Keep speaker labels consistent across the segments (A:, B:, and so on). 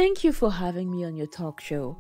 A: Thank you for having me on your talk show.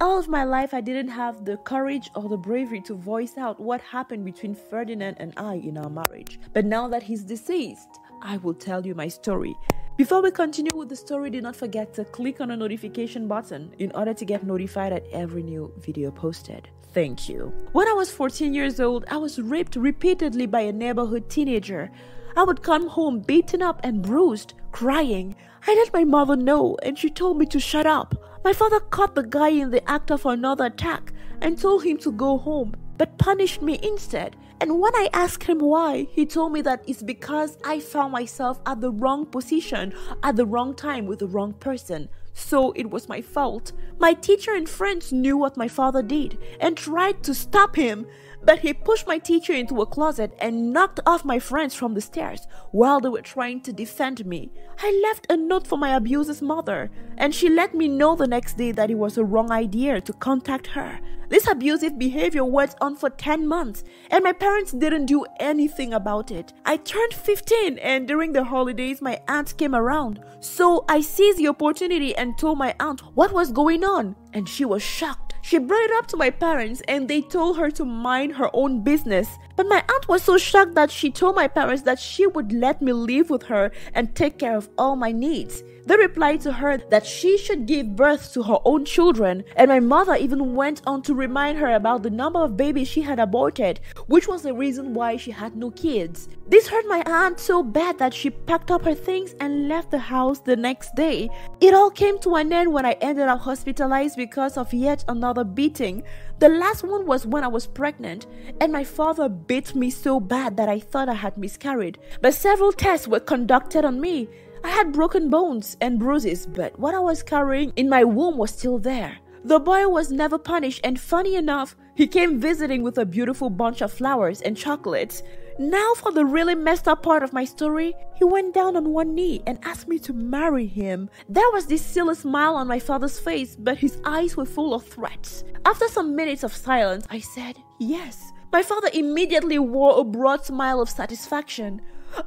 A: All of my life I didn't have the courage or the bravery to voice out what happened between Ferdinand and I in our marriage. But now that he's deceased, I will tell you my story. Before we continue with the story, do not forget to click on the notification button in order to get notified at every new video posted. Thank you. When I was 14 years old, I was raped repeatedly by a neighborhood teenager. I would come home beaten up and bruised, crying. I let my mother know and she told me to shut up. My father caught the guy in the act of another attack and told him to go home, but punished me instead. And when I asked him why, he told me that it's because I found myself at the wrong position, at the wrong time with the wrong person. So it was my fault. My teacher and friends knew what my father did and tried to stop him. But he pushed my teacher into a closet and knocked off my friends from the stairs while they were trying to defend me. I left a note for my abuser's mother, and she let me know the next day that it was a wrong idea to contact her. This abusive behavior went on for 10 months, and my parents didn't do anything about it. I turned 15, and during the holidays, my aunt came around. So I seized the opportunity and told my aunt what was going on, and she was shocked. She brought it up to my parents and they told her to mind her own business. But my aunt was so shocked that she told my parents that she would let me live with her and take care of all my needs. They replied to her that she should give birth to her own children, and my mother even went on to remind her about the number of babies she had aborted, which was the reason why she had no kids. This hurt my aunt so bad that she packed up her things and left the house the next day. It all came to an end when I ended up hospitalized because of yet another beating. The last one was when I was pregnant, and my father beat me so bad that I thought I had miscarried. But several tests were conducted on me. I had broken bones and bruises, but what I was carrying in my womb was still there. The boy was never punished, and funny enough, he came visiting with a beautiful bunch of flowers and chocolates. Now for the really messed up part of my story, he went down on one knee and asked me to marry him. There was this silly smile on my father's face, but his eyes were full of threats. After some minutes of silence, I said yes. My father immediately wore a broad smile of satisfaction.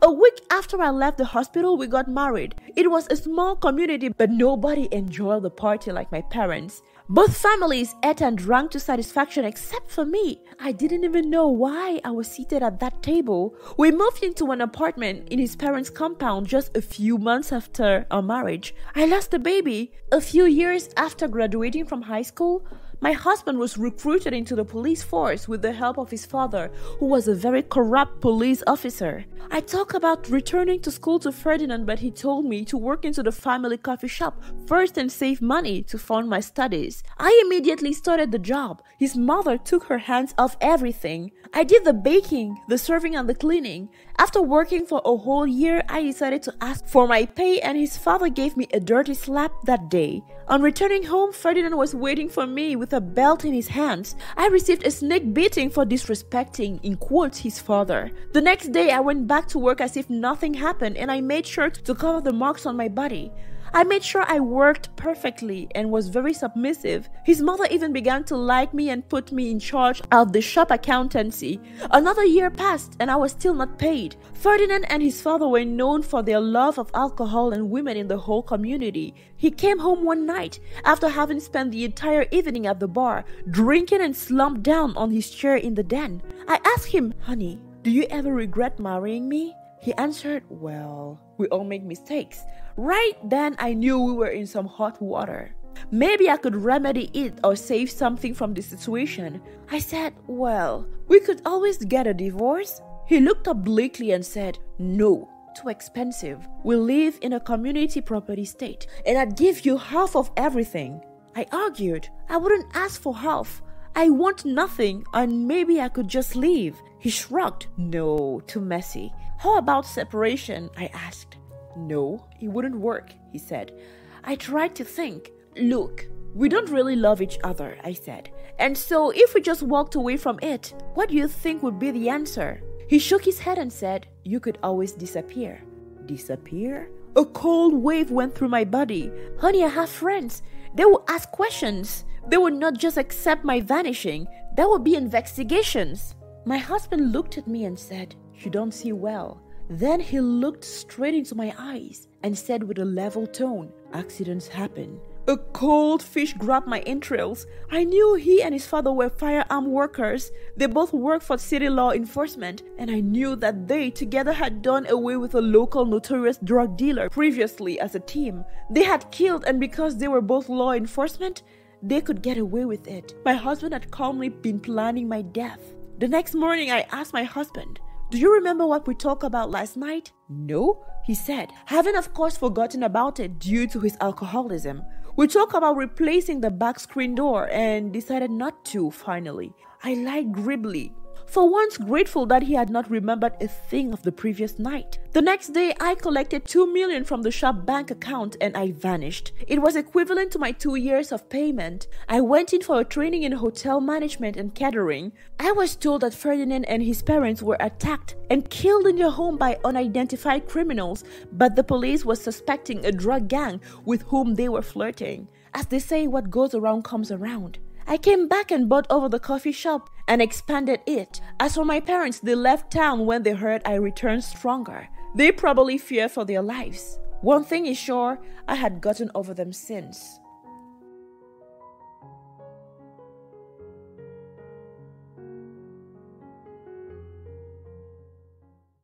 A: A week after I left the hospital, we got married. It was a small community, but nobody enjoyed the party like my parents. Both families ate and drank to satisfaction except for me. I didn't even know why I was seated at that table. We moved into an apartment in his parents' compound just a few months after our marriage. I lost a baby. A few years after graduating from high school, my husband was recruited into the police force with the help of his father, who was a very corrupt police officer. I talked about returning to school to Ferdinand, but he told me to work into the family coffee shop first and save money to fund my studies. I immediately started the job. His mother took her hands off everything. I did the baking, the serving, and the cleaning. After working for a whole year, I decided to ask for my pay, and his father gave me a dirty slap that day. On returning home, Ferdinand was waiting for me with a belt in his hands. I received a snake beating for disrespecting, in quotes, his father. The next day, I went back to work as if nothing happened, and I made sure to cover the marks on my body. I made sure I worked perfectly and was very submissive. His mother even began to like me and put me in charge of the shop accountancy. Another year passed and I was still not paid. Ferdinand and his father were known for their love of alcohol and women in the whole community. He came home one night after having spent the entire evening at the bar, drinking, and slumped down on his chair in the den. I asked him, "Honey, do you ever regret marrying me?" He answered, "Well, we all make mistakes." Right then, I knew we were in some hot water. Maybe I could remedy it or save something from the situation. I said, "Well, we could always get a divorce." He looked up bleakly and said, "No, too expensive. We live in a community property state, and I'd give you half of everything." I argued, "I wouldn't ask for half. I want nothing, and maybe I could just leave." He shrugged. "No, too messy. How about separation?" I asked. "No, it wouldn't work," he said. I tried to think. "Look, we don't really love each other," I said. "And so if we just walked away from it, what do you think would be the answer?" He shook his head and said, "You could always disappear." Disappear? A cold wave went through my body. Honey, I have friends. They will ask questions. They would not just accept my vanishing. There would be investigations. My husband looked at me and said, "You don't see well. Then he looked straight into my eyes and said with a level tone, "Accidents happen." A cold fish grabbed my entrails. I knew he and his father were firearm workers. They both worked for city law enforcement, and I knew that they together had done away with a local notorious drug dealer previously as a team. They had killed, and because they were both law enforcement, they could get away with it. My husband had calmly been planning my death. The next morning, I asked my husband, "Do you remember what we talked about last night?" "No," he said, having of course forgotten about it due to his alcoholism. "We talked about replacing the back screen door and decided not to, finally." I lied glibly, for once grateful that he had not remembered a thing of the previous night. The next day, I collected $2 million from the shop bank account and I vanished. It was equivalent to my 2 years of payment. I went in for a training in hotel management and catering. I was told that Ferdinand and his parents were attacked and killed in their home by unidentified criminals, but the police was suspecting a drug gang with whom they were flirting. As they say, what goes around comes around. I came back and bought over the coffee shop and expanded it. As for my parents, they left town when they heard I returned stronger. They probably fear for their lives. One thing is sure, I had gotten over them since.